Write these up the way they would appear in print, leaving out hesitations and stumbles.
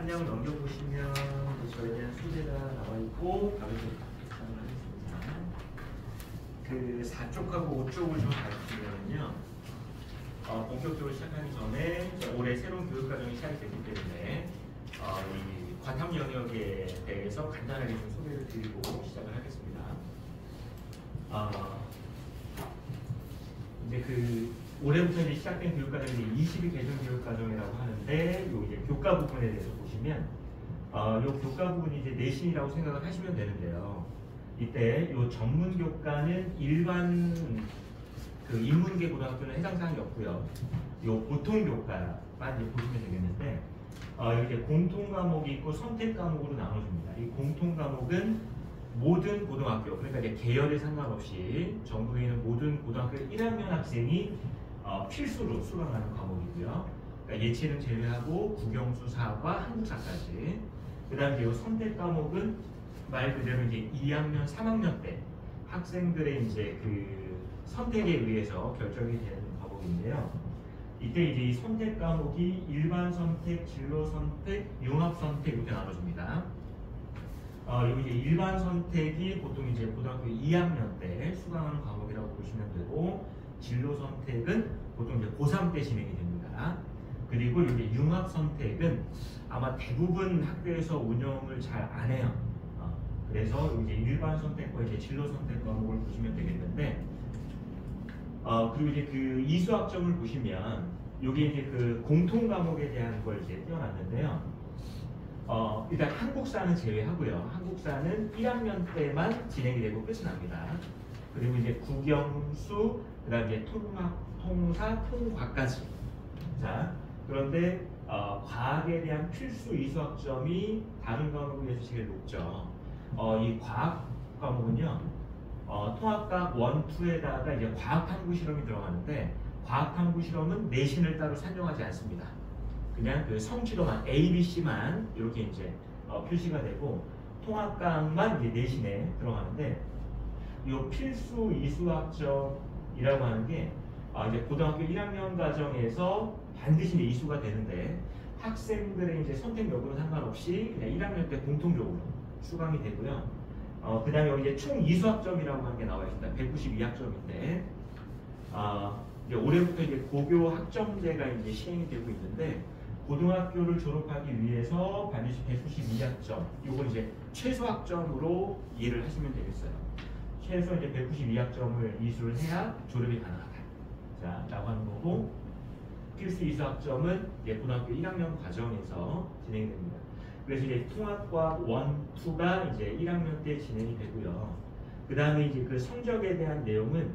한양을 넘겨보시면 저에 대한 소개가 나와 있고 바로 시작을 하겠습니다. 그 4쪽하고 5쪽을 좀 가르치면요. 본격적으로 시작하기 전에 올해 새로운 교육과정이 시작이 됐기 때문에 이 과탐 영역에 대해서 간단하게 좀 소개를 드리고 시작을 하겠습니다. 이제 올해부터 이제 시작된 교육과정이 22 개정 교육과정이라고 하는데, 요 이제 교과 부분에 대해서 보시면, 요 교과 부분이 이제 내신이라고 생각을 하시면 되는데요. 이때 요 전문 교과는 일반 인문계 고등학교는 해당 사항이 없고요. 요 보통 교과만 이제 보시면 되겠는데, 이렇게 공통 과목이 있고 선택 과목으로 나눠줍니다. 이 공통 과목은 모든 고등학교, 그러니까 이제 계열에 상관없이 전국에 있는 모든 고등학교 1학년 학생이 필수로 수강하는 과목이고요. 그러니까 예체능 제외하고 국영수, 사과, 한국사까지. 그 다음에 이 선택 과목은 말 그대로 이제 2학년, 3학년 때 학생들의 이제 선택에 의해서 결정이 되는 과목인데요. 이때 이제 이 선택 과목이 일반 선택, 진로 선택, 융합 선택 이렇게 나눠집니다. 여기 이제 일반 선택이 보통 이제 고등학교 2학년 때 수강하는 과목이라고 보시면 되고, 진로 선택은 보통 이제 고3 때 진행이 됩니다. 그리고 이제 융합 선택은 아마 대부분 학교에서 운영을 잘 안 해요. 그래서 이제 일반 선택과 이제 진로 선택 과목을 보시면 되겠는데, 그리고 이제 이수학점을 보시면 여기 이제 공통 과목에 대한 걸 이제 띄워놨는데요. 일단 한국사는 제외하고요. 한국사는 1학년 때만 진행이 되고 끝이 납니다. 그리고 이제 국영수, 그 다음에 이제 통학, 통사, 통과까지. 자, 그런데 과학에 대한 필수 이수학점이 다른 과목에 비해서 제일 높죠. 이 과학 과목은요, 통합과학 1, 2에다가 이제 과학탐구 실험이 들어가는데, 과학탐구 실험은 내신을 따로 산정하지 않습니다. 그냥 성취도만 A, B, C만 이렇게 이제 표시가 되고, 통합과학만 이제 내신에 들어가는데, 이 필수 이수학점이라고 하는 게 이제 고등학교 1학년 과정에서 반드시 이제 이수가 되는데, 학생들의 이제 선택 여부는 상관없이 그냥 1학년 때 공통적으로 수강이 되고요. 그 다음에 여기 이제 총 이수학점이라고 하는 게 나와 있습니다. 192학점인데, 이제 올해부터 이제 고교 학점제가 이제 시행이 되고 있는데, 고등학교를 졸업하기 위해서 반드시 192학점, 이건 이제 최소 학점으로 이해를 하시면 되겠어요. 최소 이제 192학점을 이수를 해야 졸업이 가능하다. 자, 라고 하는 거고, 필수 이수학점은 이제 고등학교 1학년 과정에서 진행이 됩니다. 그래서 이제 통합과학 1, 2가 이제 1학년 때 진행이 되고요. 그 다음에 이제 성적에 대한 내용은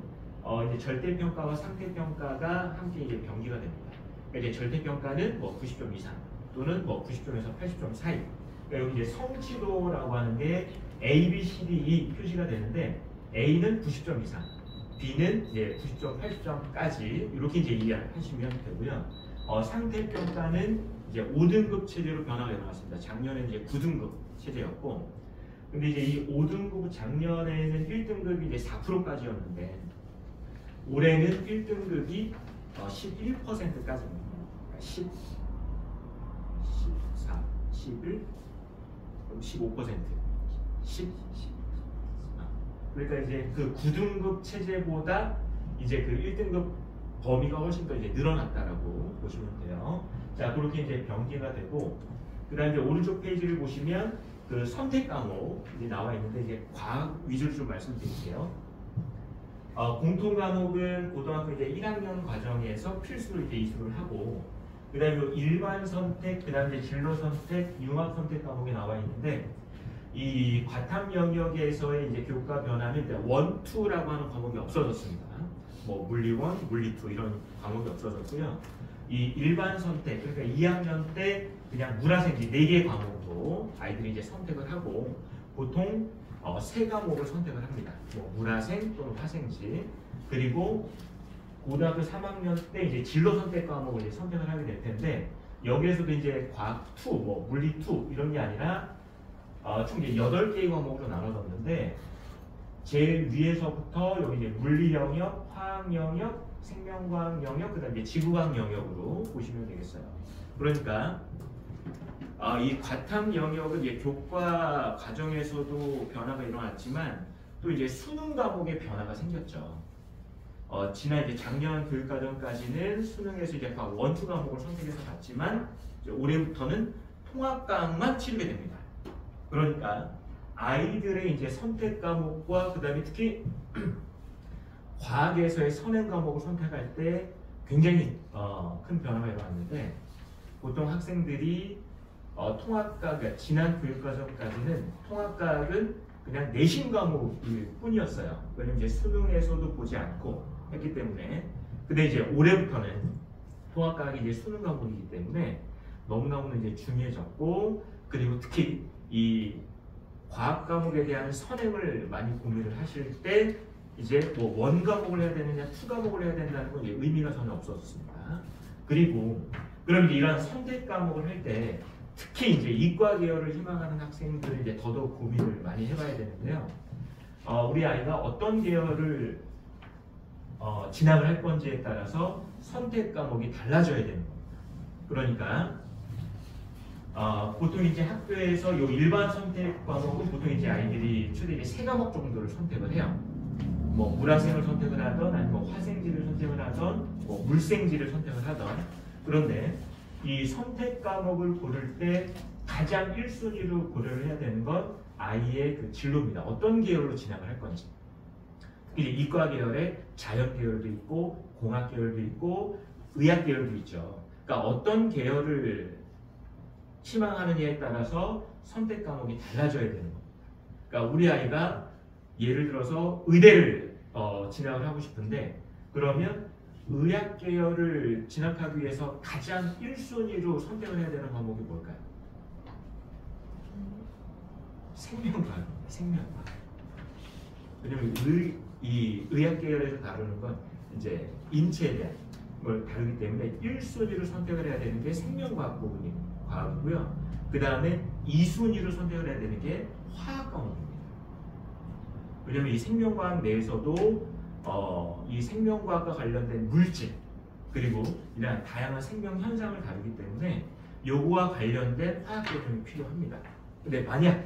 이제 절대평가와 상대평가가 함께 이제 병기가 됩니다. 그러니까 이제 절대평가는 뭐 90점 이상 또는 뭐 90점에서 80점 사이. 그러니까 여기 이제 성취도라고 하는 게 A, B, C, D, E 표시가 되는데, A는 90점 이상, B는 이제 90점, 80점까지 이렇게 이제 이해하시면 되고요. 상대평가는 이제 5등급 체제로 변화가 일어났습니다. 작년에 이제 9등급 체제였고, 근데 이제 이 5등급 작년에는 1등급이 이제 4%까지였는데, 올해는 1등급이 11%까지입니다. 10, 14, 11, 15%, 10. 그러니까 이제 9등급 체제보다 이제 1등급 범위가 훨씬 더 이제 늘어났다라고 보시면 돼요. 자, 그렇게 이제 병기가 되고, 그 다음에 오른쪽 페이지를 보시면 선택 과목이 나와 있는데, 이제 과학 위주로 좀 말씀드릴게요. 공통 과목은 고등학교 이제 1학년 과정에서 필수로 이제 이수를 하고, 그 다음에 일반 선택, 그 다음에 진로 선택, 융합 선택 과목이 나와 있는데, 이 과탐 영역에서의 이제 교과 변화는 1, 2라고 하는 과목이 없어졌습니다. 뭐 물리 1, 물리 2 이런 과목이 없어졌고요. 이 일반 선택, 그러니까 2학년 때 그냥 물화생지 4개의 과목으로 아이들이 이제 선택을 하고, 보통 3과목을 선택을 합니다. 뭐 물화생 또는 화생지. 그리고 고등학교 3학년 때 이제 진로 선택 과목을 이제 선택을 하게 될 텐데, 여기에서도 이제 과학 2, 뭐 물리 2 이런 게 아니라 총 이제 8개의 과목으로 나눠졌는데, 제일 위에서부터 여기 이제 물리 영역, 화학 영역, 생명과학 영역, 그 다음에 지구과학 영역으로 보시면 되겠어요. 그러니까 이 과탐 영역은 이제 교과 과정에서도 변화가 일어났지만 또 이제 수능 과목에 변화가 생겼죠. 지난 이제 작년 교육과정까지는 수능에서 이제 원투 과목을 선택해서 봤지만 이제 올해부터는 통합과목만 치르게 됩니다. 그러니까 아이들의 이제 선택 과목과 그다음에 특히 과학에서의 선행 과목을 선택할 때 굉장히 큰 변화가 일어났는데 보통 학생들이 통합과학, 그러니까 지난 교육과정까지는 통합과학은 그냥 내신 과목일 뿐이었어요. 왜냐면 이제 수능에서도 보지 않고 했기 때문에. 근데 이제 올해부터는 통합과학이 이제 수능 과목이기 때문에 너무너무 이제 중요해졌고, 그리고 특히 이 과학 과목에 대한 선행을 많이 고민을 하실 때 이제 뭐 원 과목을 해야 되느냐, 투 과목을 해야 된다는 건 이제 의미가 전혀 없어졌습니다. 그리고 그럼 이제 이런 선택 과목을 할 때 특히 이제 이과 계열을 희망하는 학생들은 이제 더더욱 고민을 많이 해봐야 되는데요. 우리 아이가 어떤 계열을 진학을 할 건지에 따라서 선택 과목이 달라져야 되는 겁니다. 그러니까 보통 이제 학교에서 요 일반 선택 과목은 보통 이제 아이들이 최대 이제 3과목 정도를 선택을 해요. 뭐 물화생을 선택을 하던, 아니면 화생지를 선택을 하던, 뭐 물생지를 선택을 하던. 그런데 이 선택 과목을 고를 때 가장 1순위로 고려를 해야 되는 건 아이의 그 진로입니다. 어떤 계열로 진학을 할 건지. 특히 이과 계열에 자연 계열도 있고, 공학 계열도 있고, 의학 계열도 있죠. 그러니까 어떤 계열을 희망하느냐에 따라서 선택 과목이 달라져야 되는 겁니다. 그러니까 우리 아이가 예를 들어서 의대를 진학을 하고 싶은데, 그러면 의학 계열을 진학하기 위해서 가장 1순위로 선택을 해야 되는 과목이 뭘까요? 생명과학입니다. 생명과학. 왜냐면 이 의학 계열에서 다루는 건 이제 인체에 대한 걸 다루기 때문에 1순위로 선택을 해야 되는 게 생명과학 부분이 과학이고요. 그 다음에 2순위로 선택을 해야 되는 게 화학 과목입니다. 왜냐면 이 생명과학 내에서도 이 생명과학과 관련된 물질, 그리고 이런 다양한 생명 현상을 다루기 때문에 요거와 관련된 화학 계열이 필요합니다. 근데 만약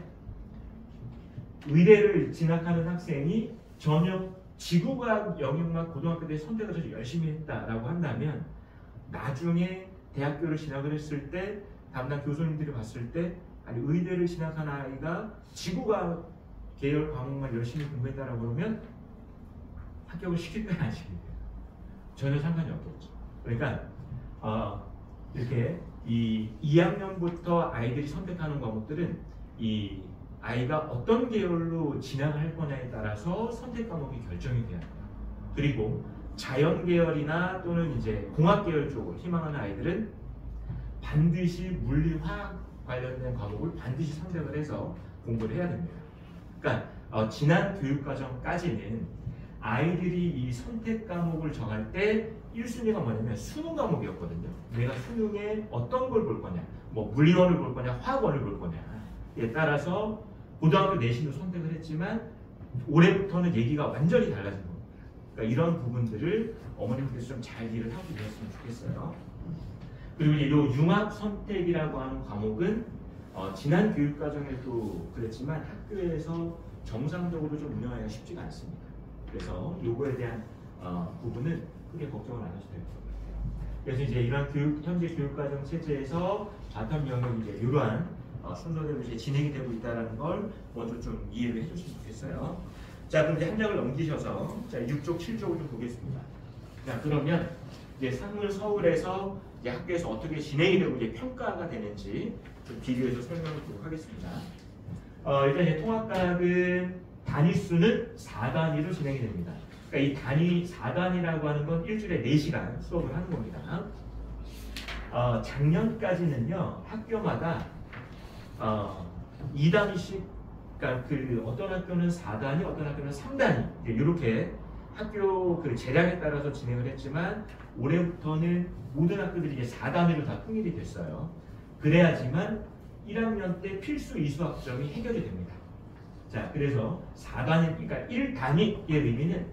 의대를 진학하는 학생이 전혀 지구과학 영역만 고등학교 때 선택을 해서 열심히 했다라고 한다면 나중에 대학교를 진학을 했을 때 담당 교수님들이 봤을 때, 아니 의대를 진학한 아이가 지구과학 계열 과목만 열심히 공부했다라고 그러면 합격을 시킬 거야, 안 시킬 거야? 전혀 상관이 없겠죠. 그러니까 이렇게 이 2학년부터 아이들이 선택하는 과목들은 이 아이가 어떤 계열로 진학을 할 거냐에 따라서 선택 과목이 결정이 돼야 돼요. 그리고 자연 계열이나 또는 이제 공학 계열 쪽을 희망하는 아이들은 반드시 물리, 화학 관련된 과목을 반드시 선택을 해서 공부를 해야 됩니다. 그러니까 지난 교육과정까지는 아이들이 이 선택 과목을 정할 때 1순위가 뭐냐면 수능 과목이었거든요. 내가 수능에 어떤 걸 볼 거냐, 뭐 물리원을 볼 거냐, 화학원을 볼 거냐에 따라서 고등학교 내신도 선택을 했지만 올해부터는 얘기가 완전히 달라진 겁니다. 그러니까 이런 부분들을 어머님께서 좀 잘 이해를 하고 계셨으면 좋겠어요. 그리고 이 융합 선택이라고 하는 과목은 지난 교육과정에도 그랬지만 학교에서 정상적으로 좀 운영하기가 쉽지가 않습니다. 그래서 요거에 대한 부분은 크게 걱정을 안 하셔도 될 것 같아요. 그래서 이제 이런 현재 교육과정 체제에서 바텀 영역이 이제 이러한 순서대로 이제 진행이 되고 있다는 걸 먼저 좀 이해를 해주시면 좋겠어요. 자, 그럼 이제 한 장을 넘기셔서 자 6쪽, 7쪽을 좀 보겠습니다. 자, 그러면 이제 상물 서울에서 이제 학교에서 어떻게 진행이 되고 이제 평가가 되는지 좀 비교해서 설명을 드리도록 하겠습니다. 일단 이제 통합과학은 단위수는 4단위로 진행이 됩니다. 그러니까 이 단위 4단위라고 하는 건 일주일에 4시간 수업을 하는 겁니다. 작년까지는요 학교마다 2단위씩, 그러니까 그 어떤 학교는 4단위, 어떤 학교는 3단위 이렇게 학교 그 재량에 따라서 진행을 했지만 올해부터는 모든 학교들이 이제 4단위로 다 통일이 됐어요. 그래야지만 1학년 때 필수 이수학점이 해결이 됩니다. 자, 그래서 4단위, 그러니까 1단위의 의미는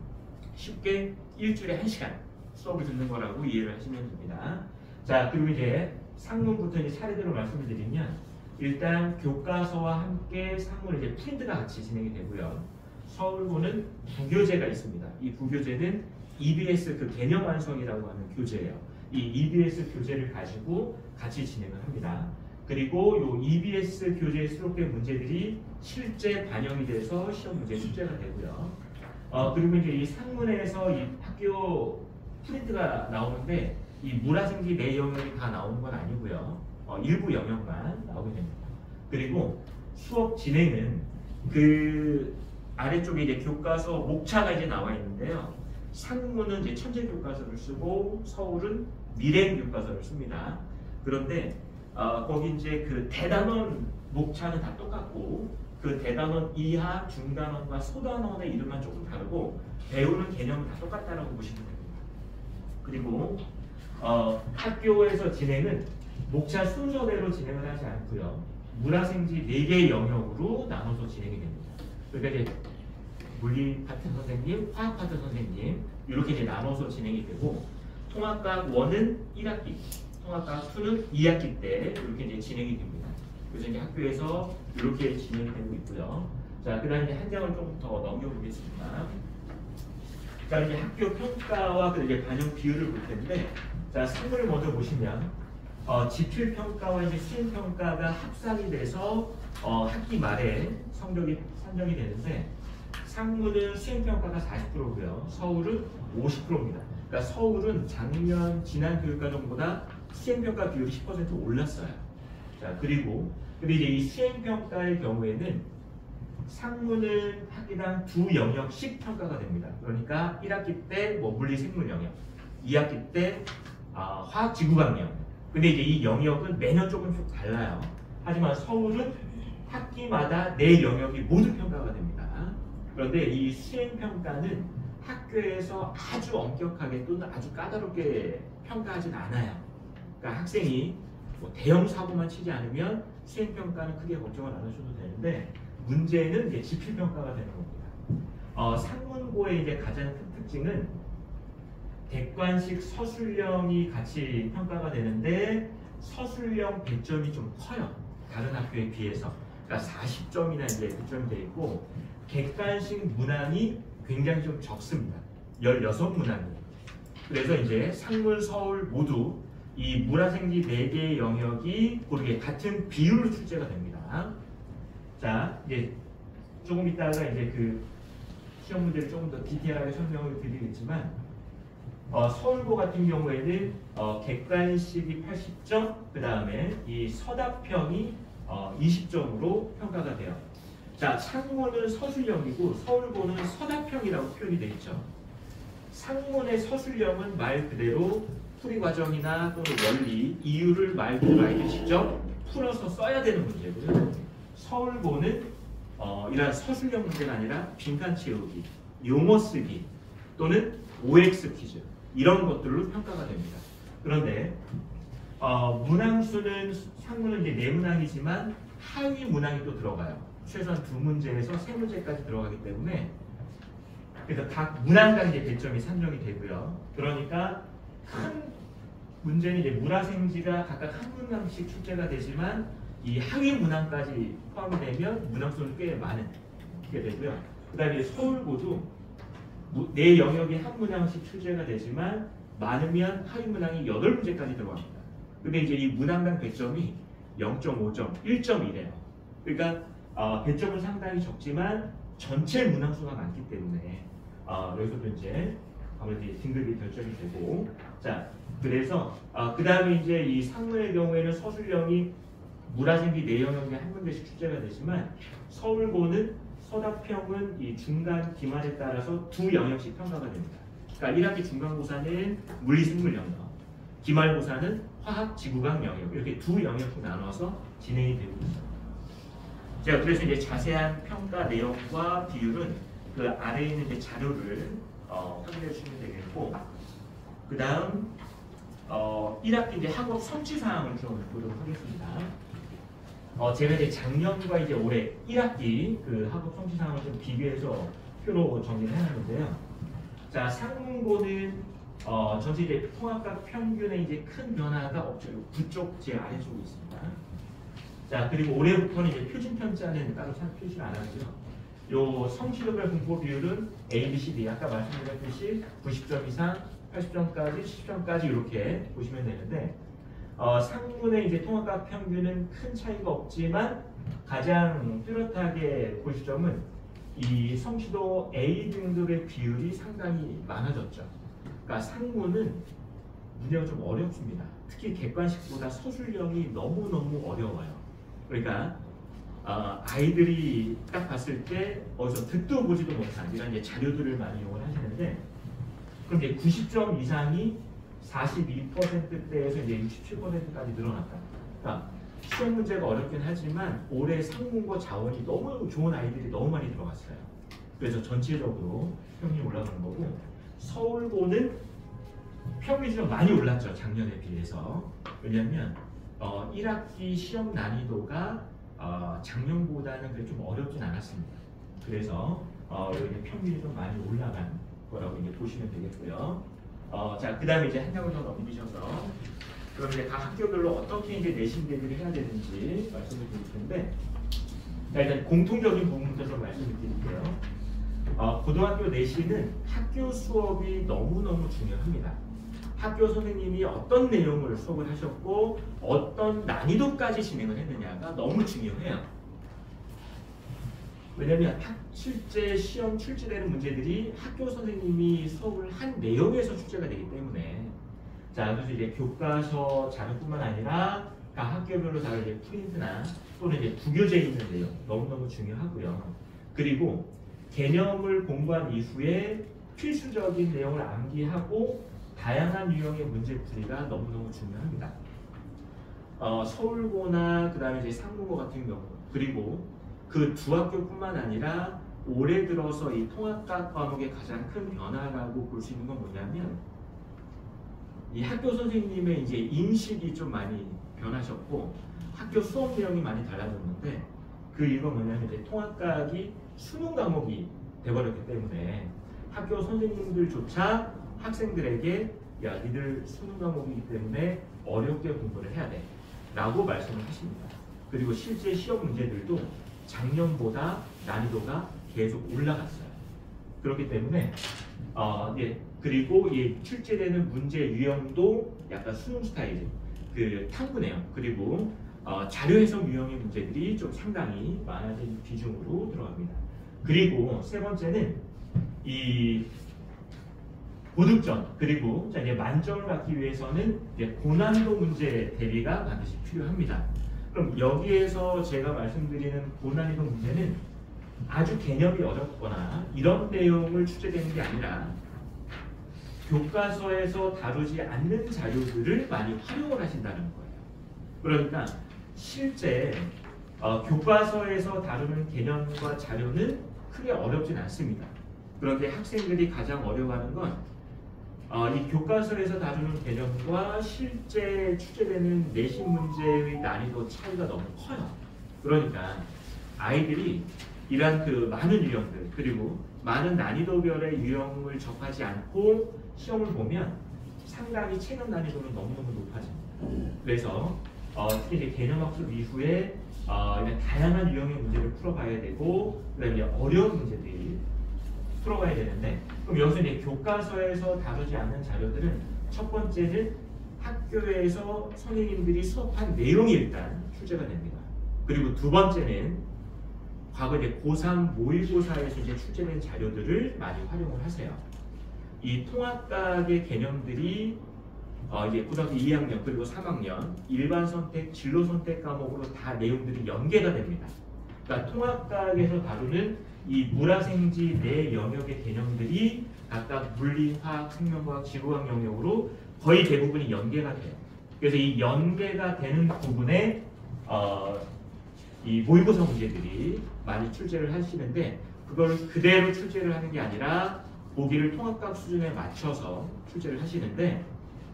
쉽게 일주일에 1시간 수업을 듣는 거라고 이해를 하시면 됩니다. 자, 그리고 이제 상문부터 이제 차례대로 말씀을 드리면 일단 교과서와 함께 상물 이제 프린트가 같이 진행이 되고요. 서울고는 부교재가 있습니다. 이 부교재는 EBS 그 개념 완성이라고 하는 교재예요. 이 EBS 교재를 가지고 같이 진행을 합니다. 그리고 요 EBS 교재에 수록된 문제들이 실제 반영이 돼서 시험 문제 출제가 되고요. 그리고 이제 이 상문에서 이 학교 프린트가 나오는데 이 물화생지 내 영역이 다 나오는 건 아니고요. 일부 영역만 나오게 됩니다. 그리고 수업 진행은 그 아래쪽에 이제 교과서 목차가 이제 나와 있는데요. 상문은 이제 천재 교과서를 쓰고 서울은 미래 교과서를 씁니다. 그런데 거기 이제 그 대단원 목차는 다 똑같고 그 대단원 이하 중단원과 소단원의 이름만 조금 다르고 배우는 개념은 다 똑같다라고 보시면 됩니다. 그리고 학교에서 진행은 목차 순서대로 진행을 하지 않고요. 물화생지 4개의 영역으로 나눠서 진행이 됩니다. 그러니까 이제 물리 파트 선생님, 화학 파트 선생님 이렇게 이제 나눠서 진행이 되고 통합과학 1은 1학기, 통합과학 2는 2학기 때 이렇게 이제 진행이 됩니다. 그래서 이제 학교에서 이렇게 진행되고 있고요. 자, 그다음에 이제 한 장을 조금 더 넘겨보겠습니다. 자, 이제 학교 평가와 그 이제 반영 비율을 볼 텐데, 자, 상물을 먼저 보시면 지필 평가와 이제 수행 평가가 합산이 돼서 학기 말에 성적이 산정이 되는데. 상무는 수행평가가 40%고요. 서울은 50%입니다. 그러니까 서울은 지난 교육과정보다 수행평가 비율이 10% 올랐어요. 자, 그리고 근데 이제 이 수행평가의 경우에는 상무는 학기당 2영역씩 평가가 됩니다. 그러니까 1학기 때 뭐 물리 생물 영역, 2학기 때 화학 지구과학 영역. 근데 이제 이 영역은 매년 조금씩 달라요. 하지만 서울은 학기마다 4영역이 모두 평가가 됩니다. 그런데 이 수행평가는 학교에서 아주 엄격하게 또는 아주 까다롭게 평가하진 않아요. 그러니까 학생이 뭐 대형 사고만 치지 않으면 수행평가는 크게 걱정을 안 하셔도 되는데 문제는 이제 지필평가가 되는 겁니다. 상문고의 이제 가장 큰 특징은 객관식 서술형이 같이 평가가 되는데 서술형 배점이 좀 커요. 다른 학교에 비해서. 그러니까 40점이나 이제 배점이 되어 있고 객관식 문항이 굉장히 좀 적습니다. 16문항이에요. 그래서 이제 상물, 서울 모두 이 물화생지 4개의 영역이 고르게 같은 비율로 출제가 됩니다. 자, 이제 조금 이따가 이제 그 시험 문제를 조금 더 디테일하게 설명을 드리겠지만 서울고 같은 경우에는 객관식이 80점, 그 다음에 이 서답형이 20점으로 평가가 돼요. 자, 상문은 서술형이고 서울고는 서답형이라고 표현이 되어 있죠. 상문의 서술형은 말 그대로 풀이 과정이나 또는 원리, 이유를 말 그대로 아이들 직접 풀어서 써야 되는 문제고요. 서울고는 이런 서술형 문제가 아니라 빈칸 채우기, 용어 쓰기 또는 OX 퀴즈 이런 것들로 평가가 됩니다. 그런데 문항수는 상문은 이제 4문항이지만 하위 문항이 또 들어가요. 최소한 2문제에서 3문제까지 들어가기 때문에 그래서 각 문항당 이제 배점이 산정이 되고요. 그러니까 큰 문제는 이제 물화생지가 각각 한 문항씩 출제가 되지만 이 하위 문항까지 포함이 되면 문항수는 꽤 많은 게 되고요. 그다음에 서울고도 4영역이 한 문항씩 출제가 되지만 많으면 하위 문항이 8문제까지 들어갑니다. 근데 이제 이 문항당 배점이 0.5점, 1.1이에요. 그러니까 배점은 상당히 적지만 전체 문항수가 많기 때문에 여기서도 이제 아무래도 등급이 결정이 되고, 자, 그래서 그 다음에 이제 이 상문의 경우에는 서술형이 물화생지 4영역에 한 문제씩 출제가 되지만 서울고는 서답형은 이 중간 기말에 따라서 2영역씩 평가가 됩니다. 그러니까 1학기 중간고사는 물리생물 영역, 기말고사는 화학 지구과학 영역 이렇게 2영역씩 나눠서 진행이 되고 있습니다. 자, 그래서 이제 자세한 평가 내용과 비율은 그 아래에 있는 이제 자료를 확인해 주시면 되겠고, 그 다음 1학기 이제 학업 성취 사항을 좀 보도록 하겠습니다. 제가 이제 작년과 이제 올해 1학기 그 학업 성취 사항을 좀 비교해서 표로 정리를 해놨는데요. 자, 상문고는 전체 이제 통합과 평균에 이제 큰 변화가 없죠. 9쪽 제 아래쪽에 있습니다. 자, 그리고 올해부터는 이제 표준편자는 따로 표시를 안 하고요. 요 성취도별 분포 비율은 A, B, C, D 아까 말씀드렸듯이 90점 이상, 80점까지, 70점까지 이렇게 보시면 되는데 상문의 이제 통합과 평균은 큰 차이가 없지만 가장 뚜렷하게 보실 점은 이 성취도 A 등급의 비율이 상당히 많아졌죠. 그러니까 상문은 문제가 좀 어렵습니다. 특히 객관식보다 서술형이 너무너무 어려워요. 그러니까 아이들이 딱 봤을 때 어디서 듣도 보지도 못한 이런 이제 자료들을 많이 이용을 하시는데 그럼 이제 90점 이상이 42%대에서 이제 67%까지 늘어났다. 그러니까 시험 문제가 어렵긴 하지만 올해 상문고 자원이 너무 좋은 아이들이 너무 많이 들어갔어요. 그래서 전체적으로 평균이 올라가는 거고 서울고는 평균이 좀 많이 올랐죠. 작년에 비해서. 왜냐하면 1학기 시험 난이도가 작년보다는 그래 좀 어렵진 않았습니다. 그래서 여기 평균이 좀 많이 올라간 거라고 이제 보시면 되겠고요. 자, 그 다음에 이제 한 장을 더 넘기셔서 그럼 이제 각 학교별로 어떻게 이제 내신 대비를 해야 되는지 말씀을 드릴 텐데, 자, 일단 공통적인 부분부터 좀 말씀을 드릴게요. 고등학교 내신은 학교 수업이 너무너무 중요합니다. 학교 선생님이 어떤 내용을 수업을 하셨고 어떤 난이도까지 진행을 했느냐가 너무 중요해요. 왜냐하면 실제 시험 출제되는 문제들이 학교 선생님이 수업을 한 내용에서 출제가 되기 때문에 자, 그래서 이제 교과서 자료뿐만 아니라 각 학교별로 다 이제 프린트나 또는 이제 부교재에 있는 내용 너무너무 중요하고요. 그리고 개념을 공부한 이후에 필수적인 내용을 암기하고 다양한 유형의 문제풀이가 너무너무 중요합니다. 서울고나 그 다음에 이제 상문고 같은 경우 그리고 그 두 학교뿐만 아니라 올해 들어서 이 통합학 과목의 가장 큰 변화라고 볼 수 있는 건 뭐냐면 이 학교 선생님의 이제 인식이 좀 많이 변하셨고 학교 수업 내용이 많이 달라졌는데 그 이유가 뭐냐면 이제 통합학이 수능 과목이 돼버렸기 때문에 학교 선생님들조차 학생들에게 야, 니들 수능 과목이기 때문에 어렵게 공부를 해야 돼 라고 말씀을 하십니다. 그리고 실제 시험 문제들도 작년보다 난이도가 계속 올라갔어요. 그렇기 때문에 예, 그리고 이 출제되는 문제 유형도 약간 수능 스타일 그 탐구네요. 그리고 자료 해석 유형의 문제들이 좀 상당히 많아진 비중으로 들어갑니다. 그리고 세 번째는 이 고득점 그리고 이제 만점을 받기 위해서는 이제 고난도 문제 대비가 반드시 필요합니다. 그럼 여기에서 제가 말씀드리는 고난이도 문제는 아주 개념이 어렵거나 이런 내용을 출제되는 게 아니라 교과서에서 다루지 않는 자료들을 많이 활용을 하신다는 거예요. 그러니까 실제 교과서에서 다루는 개념과 자료는 크게 어렵진 않습니다. 그런데 학생들이 가장 어려워하는 건 이 교과서에서 다루는 개념과 실제 출제되는 내신 문제의 난이도 차이가 너무 커요. 그러니까 아이들이 이러한 그 많은 유형들 그리고 많은 난이도별의 유형을 접하지 않고 시험을 보면 상당히 체감 난이도는 너무너무 높아집니다. 그래서 특히 이제 개념학습 이후에 다양한 유형의 문제를 풀어봐야 되고 그다음에 어려운 문제들이 풀어봐야 되는데 그럼 여기서 이제 교과서에서 다루지 않는 자료들은 첫 번째는 학교에서 선생님들이 수업한 내용이 일단 출제가 됩니다. 그리고 두 번째는 과거 이제 고3 모의고사에서 이제 출제된 자료들을 많이 활용을 하세요. 이 통합학의 개념들이 이제 고등학교 2학년 그리고 3학년 일반 선택, 진로 선택 과목으로 다 내용들이 연계가 됩니다. 그러니까 통합학에서 다루는 이 물화생지 네 영역의 개념들이 각각 물리, 화학, 생명과학, 지구과학 영역으로 거의 대부분이 연계가 돼요. 그래서 이 연계가 되는 부분에 이 모의고사 문제들이 많이 출제를 하시는데 그걸 그대로 출제를 하는 게 아니라 보기를 통합학 수준에 맞춰서 출제를 하시는데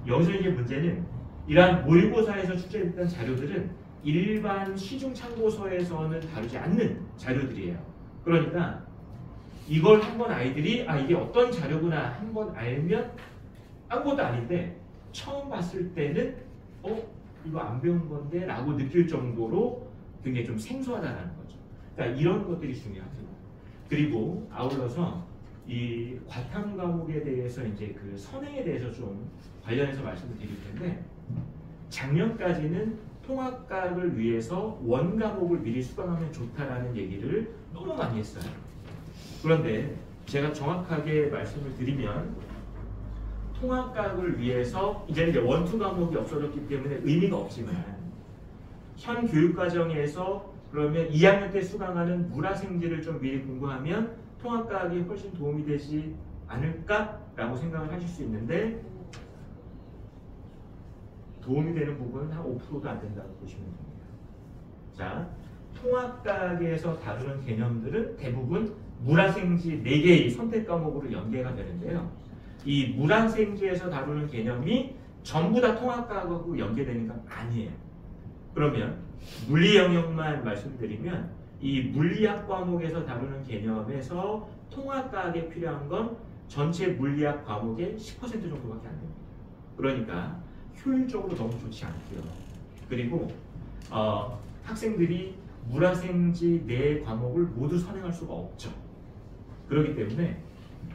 여기서 이제 문제는 이러한 모의고사에서 출제했던 자료들은 일반 시중 참고서에서는 다루지 않는 자료들이에요. 그러니까 이걸 한번 아이들이 이게 어떤 자료구나 한번 알면 아무것도 아닌데 처음 봤을 때는 이거 안 배운 건데 라고 느낄 정도로 굉장히 좀 생소하다는 거죠. 그러니까 이런 것들이 중요합니다. 그리고 아울러서 이 과탐 과목에 대해서 이제 그 선행에 대해서 좀 관련해서 말씀을 드릴 텐데, 작년까지는 통합과를 위해서 원 과목을 미리 수강하면 좋다라는 얘기를 너무 많이 했어요. 그런데 제가 정확하게 말씀을 드리면 통합과를 위해서 이제는 이제 원투 과목이 없어졌기 때문에 의미가 없지만, 현 교육과정에서 그러면 2학년 때 수강하는 물화생지를 좀 미리 공부하면 통합과학이 훨씬 도움이 되지 않을까라고 생각을 하실 수 있는데, 도움이 되는 부분은 한 5%도 안 된다고 보시면 됩니다. 자, 통합과학에서 다루는 개념들은 대부분 물화생지 4개의 선택 과목으로 연계가 되는데요. 이 물화생지에서 다루는 개념이 전부 다 통합과학하고 연계되는 건 아니에요. 그러면 물리 영역만 말씀드리면, 이 물리학 과목에서 다루는 개념에서 통합과학에 필요한 건 전체 물리학 과목의 10% 정도밖에 안 됩니다. 그러니까 효율적으로 너무 좋지 않고요. 그리고 학생들이 물화생지 4과목을 모두 선행할 수가 없죠. 그렇기 때문에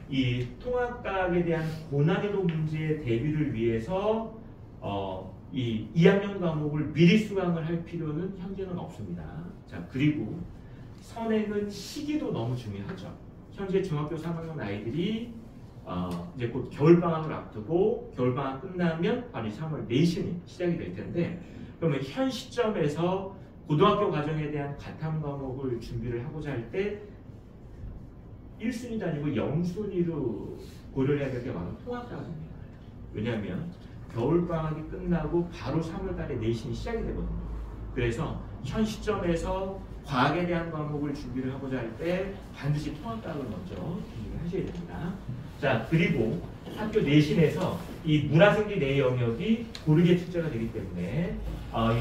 이 통합과학에 대한 고난이도 문제의 대비를 위해서 이 2학년 과목을 미리 수강을 할 필요는 현재는 없습니다. 자, 그리고 선행은 시기도 너무 중요하죠. 현재 중학교 3학년 아이들이 이제 곧 겨울방학을 앞두고, 겨울방학 끝나면 바로 3월 내신이 시작이 될 텐데, 그러면 현 시점에서 고등학교 과정에 대한 과탐 과목을 준비를 하고자 할 때 1순위도 아니고 0순위로 고려를 해야 될 게 바로 통합과학입니다. 왜냐하면 겨울방학이 끝나고 바로 3월 달에 내신이 시작이 되거든요. 그래서 현 시점에서 과학에 대한 과목을 준비를 하고자 할 때 반드시 통합과학을 먼저 준비를 하셔야 됩니다. 자, 그리고 학교 내신에서 이 물화생지 4 영역이 고르게 출제가 되기 때문에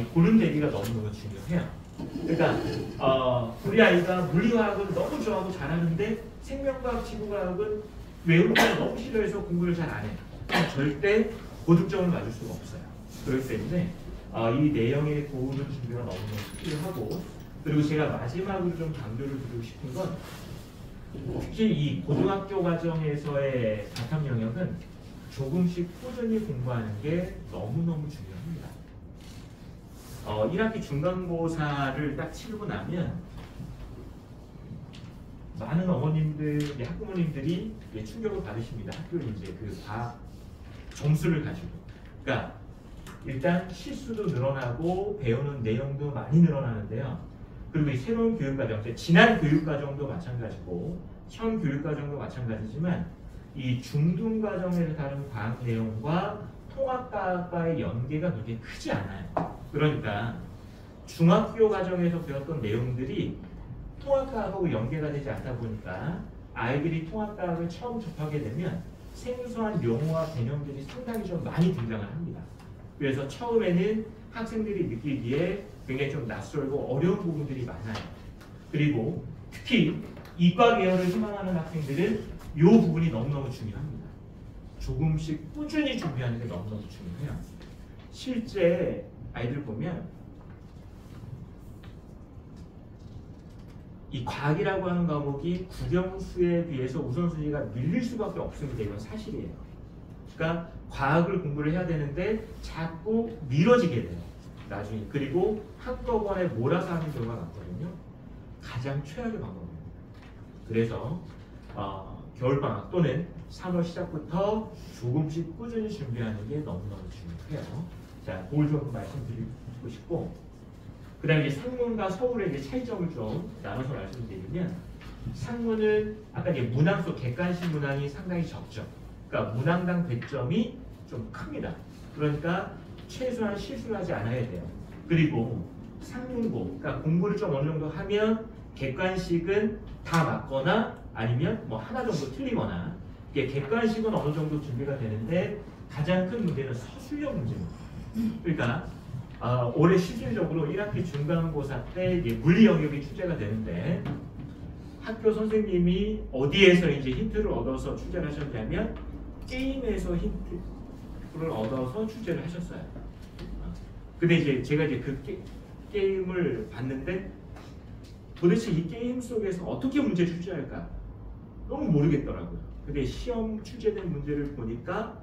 이 고른 대비가 너무너무 중요해요. 그러니까 우리 아이가 물리화학을 너무 좋아하고 잘하는데 생명과학, 지구과학은 외우는 걸 너무 싫어해서 공부를 잘 안 해요. 절대 고득점을 맞을 수가 없어요. 그렇기 때문에 이 내용의 고른 준비가 너무너무 필요하고, 그리고 제가 마지막으로 좀 강조를 드리고 싶은 건, 특히 이 고등학교 과정에서의 과탐 영역은 조금씩 꾸준히 공부하는 게 너무너무 중요합니다. 1학기 중간고사를 딱 치르고 나면 많은 어머님들, 학부모님들이 충격을 받으십니다. 학교 이제 그 과학 점수를 가지고. 그러니까 일단 실수도 늘어나고 배우는 내용도 많이 늘어나는데요. 그리고 이 새로운 교육과정, 지난 교육과정도 마찬가지고 현 교육과정도 마찬가지지만, 이 중등과정에서 다룬 과학 내용과 통합과학과의 연계가 그렇게 크지 않아요. 그러니까 중학교 과정에서 배웠던 내용들이 통합과학하고 연계가 되지 않다 보니까 아이들이 통합과학을 처음 접하게 되면 생소한 용어와 개념들이 상당히 좀 많이 등장을 합니다. 그래서 처음에는 학생들이 느끼기에 굉장히 좀 낯설고 어려운 부분들이 많아요. 그리고 특히 이과 계열을 희망하는 학생들은 이 부분이 너무너무 중요합니다. 조금씩 꾸준히 준비하는 게 너무너무 중요해요. 실제 아이들 보면 이 과학이라고 하는 과목이 국영수에 비해서 우선순위가 밀릴 수밖에 없습니다. 이건 사실이에요. 그러니까 과학을 공부를 해야 되는데 자꾸 미뤄지게 돼요. 나중에. 그리고 한꺼번에 몰아서 하는 경우가 많거든요. 가장 최악의 방법입니다. 그래서 겨울방학 또는 3월 시작부터 조금씩 꾸준히 준비하는 게 너무너무 중요해요. 자, 그걸 좀 말씀드리고 싶고, 그 다음에 상문과 서울의 이제 차이점을 좀 나눠서 말씀드리면, 상문은 아까 이제 문항수, 객관식 문항이 상당히 적죠. 그러니까 문항당 100점이 좀 큽니다. 그러니까 최소한 실수를 하지 않아야 돼요. 그리고 상문고, 그러니까 공부를 좀 어느 정도 하면 객관식은 다 맞거나 아니면 뭐 하나 정도 틀리거나, 이게 객관식은 어느 정도 준비가 되는데 가장 큰 문제는 서술형 문제입니다. 그러니까 올해 실질적으로 1학기 중간고사 때 이제 물리 영역이 출제가 되는데, 학교 선생님이 어디에서 이제 힌트를 얻어서 출제를 하셨냐면 게임에서 힌트를 얻어서 출제를 하셨어요. 근데 이제 제가 이제 그 게임을 봤는데 도대체 이 게임 속에서 어떻게 문제 출제할까 너무 모르겠더라고요. 근데 시험 출제된 문제를 보니까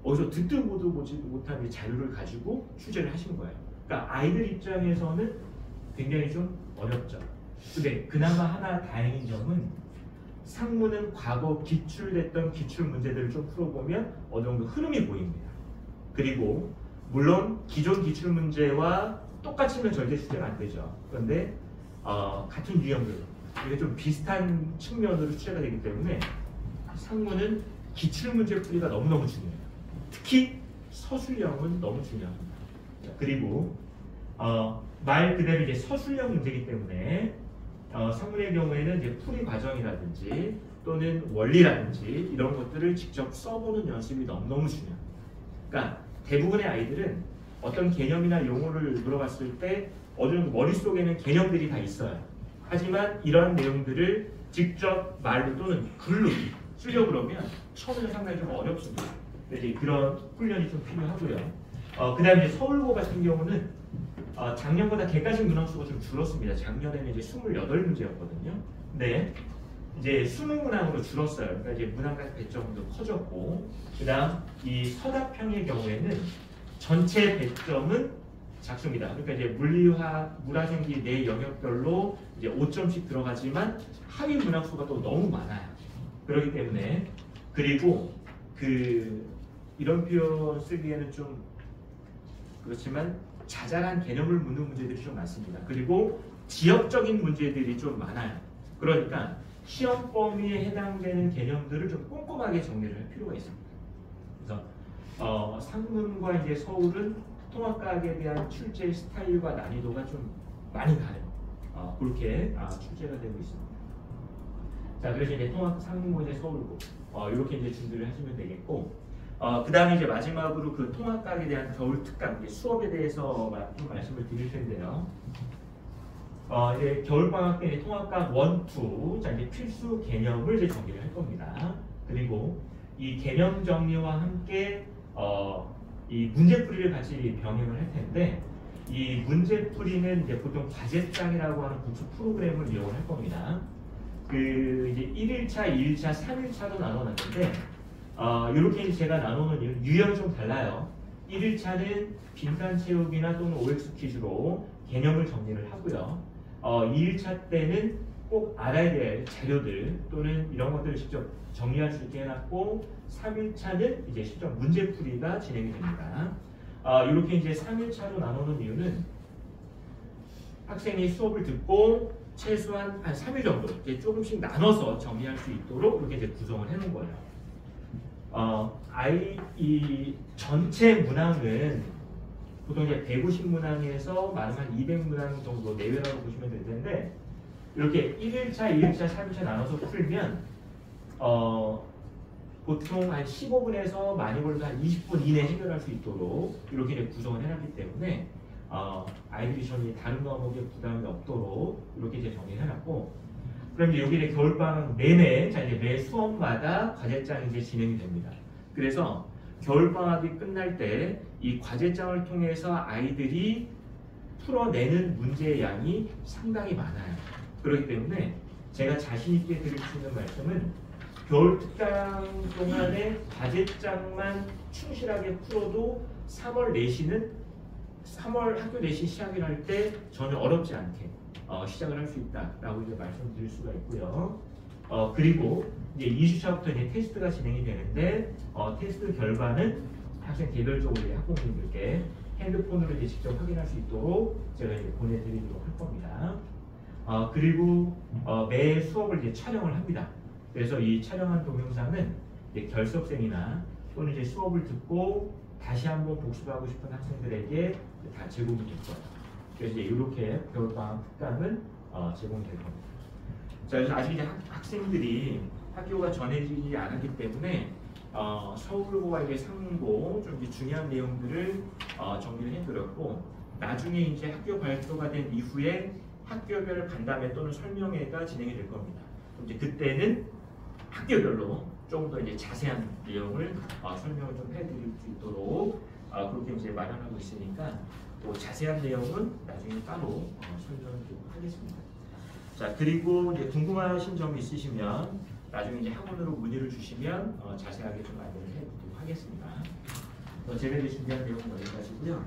어디서 듣도 보도 보지 못한 이 자료를 가지고 출제를 하신 거예요. 그러니까 아이들 입장에서는 굉장히 좀 어렵죠. 근데 그나마 하나 다행인 점은 상무는 과거 기출됐던 기출 문제들을 좀 풀어보면 어느 정도 흐름이 보입니다. 그리고 물론 기존 기출 문제와 똑같이는 절대 출제가 안 되죠. 그런데 같은 유형들 이게 좀 비슷한 측면으로 출제가 되기 때문에 상무는 기출 문제 풀이가 너무너무 중요해요. 특히 서술형은 너무 중요합니다. 그리고 말 그대로 이제 서술형 문제이기 때문에 상문의 경우에는 이제 풀이 과정이라든지 또는 원리라든지 이런 것들을 직접 써보는 연습이 너무너무 중요합니다. 그러니까 대부분의 아이들은 어떤 개념이나 용어를 물어봤을 때 어느 정도 머릿속에는 개념들이 다 있어요. 하지만 이러한 내용들을 직접 말로 또는 글로 쓰려고 그러면 처음에는 상당히 좀 어렵습니다. 이제 그런 훈련이 좀 필요하고요. 그 다음에 서울고 같은 경우는 작년보다 객관식 문항수가 좀 줄었습니다. 작년에는 이제 28문제였거든요. 근데 이제 20문항으로 줄었어요. 그러니까 이제 문항간 배점도 커졌고, 그 다음 이 서답형의 경우에는 전체 배점은 작습니다. 그러니까 이제 물리화, 물화생기 네 영역별로 이제 5점씩 들어가지만 하위 문항수가 또 너무 많아요. 그렇기 때문에 그리고 이런 표현 쓰기에는 좀 그렇지만 자잘한 개념을 묻는 문제들이 좀 많습니다. 그리고 지역적인 문제들이 좀 많아요. 그러니까 시험 범위에 해당되는 개념들을 좀 꼼꼼하게 정리를 할 필요가 있습니다. 그래서 상문과 이제 서울은 통합과학에 대한 출제 스타일과 난이도가 좀 많이 다르요. 그렇게 출제가 되고 있습니다. 자, 그래서 이제 통합 상문고 이제 서울고 이렇게 이제 준비를 하시면 되겠고. 그 다음에 이제 마지막으로 그 통합과학에 대한 겨울 특강 수업에 대해서 좀 말씀을 드릴 텐데요. 이제 겨울방학 때 통합과학 1, 2, 자 이제 필수 개념을 이제 정리를 할 겁니다. 그리고 이 개념 정리와 함께 이 문제풀이를 같이 병행을 할 텐데, 이 문제풀이는 이제 보통 과제장이라고 하는 국수 프로그램을 이용을 할 겁니다. 이제 1일차, 2일차, 3일차로 나눠놨는데. 이렇게 제가 나누는 유형이 좀 달라요. 1일차는 빈칸 채우기나 또는 OX 퀴즈로 개념을 정리를 하고요. 2일차 때는 꼭 알아야 될 자료들 또는 이런 것들을 직접 정리할 수 있게 해놨고, 3일차는 이제 실전 문제풀이가 진행이 됩니다. 이렇게 이제 3일차로 나누는 이유는 학생이 수업을 듣고 최소한 한 3일 정도 이제 조금씩 나눠서 정리할 수 있도록 이렇게 이제 구성을 해놓은 거예요. 이 전체 문항은 보통 이제 150문항에서 많으면 한 200문항 정도 내외라고 보시면 될 텐데, 이렇게 1일차, 2일차, 3일차 나눠서 풀면 보통 한 15분에서 많이 걸려도 한 20분 이내에 해결할 수 있도록 이렇게 이제 구성을 해놨기 때문에 아이들이 전혀 다른 과목에 부담이 없도록 이렇게 이제 정리해놨고, 그럼 이제 여기는 겨울방학 내내, 자 이제 매 수업마다 과제장이 이제 진행이 됩니다. 그래서 겨울방학이 끝날 때 이 과제장을 통해서 아이들이 풀어내는 문제의 양이 상당히 많아요. 그렇기 때문에 제가 자신 있게 드릴 수 있는 말씀은 겨울 특강 동안에 과제장만 충실하게 풀어도 3월 내신은 3월 학교 내신 시작을 할 때 전혀 어렵지 않게 시작을 할 수 있다라고 이제 말씀드릴 수가 있고요. 그리고 이제 2주차부터 이제 테스트가 진행이 되는데 테스트 결과는 학생 개별적으로 이제 학부모님들께 핸드폰으로 이제 직접 확인할 수 있도록 제가 이제 보내드리도록 할 겁니다. 그리고 매 수업을 이제 촬영을 합니다. 그래서 이 촬영한 동영상은 이제 결석생이나 또는 이제 수업을 듣고 다시 한번 복습하고 싶은 학생들에게 다 제공이 될 거예요. 그래서 이제 이렇게 겨울방학 특강은 제공이 될 겁니다. 자, 그래서 아직 이제 학생들이 학교가 전해지지 않았기 때문에 서울고와 이제 상고 좀 이제 중요한 내용들을 정리를 해드렸고, 나중에 이제 학교 발표가 된 이후에 학교별 간담회 또는 설명회가 진행이 될 겁니다. 이제 그때는 학교별로 좀 더 이제 자세한 내용을 설명을 좀 해드릴 수 있도록 그렇게 이제 마련하고 있으니까 또 자세한 내용은 나중에 따로 설명드리도록 하겠습니다. 자, 그리고 이제 궁금하신 점이 있으시면 나중에 이제 학원으로 문의를 주시면 자세하게 좀 안내를 해드리도록 하겠습니다. 제가 준비한 내용은 여기까지고요.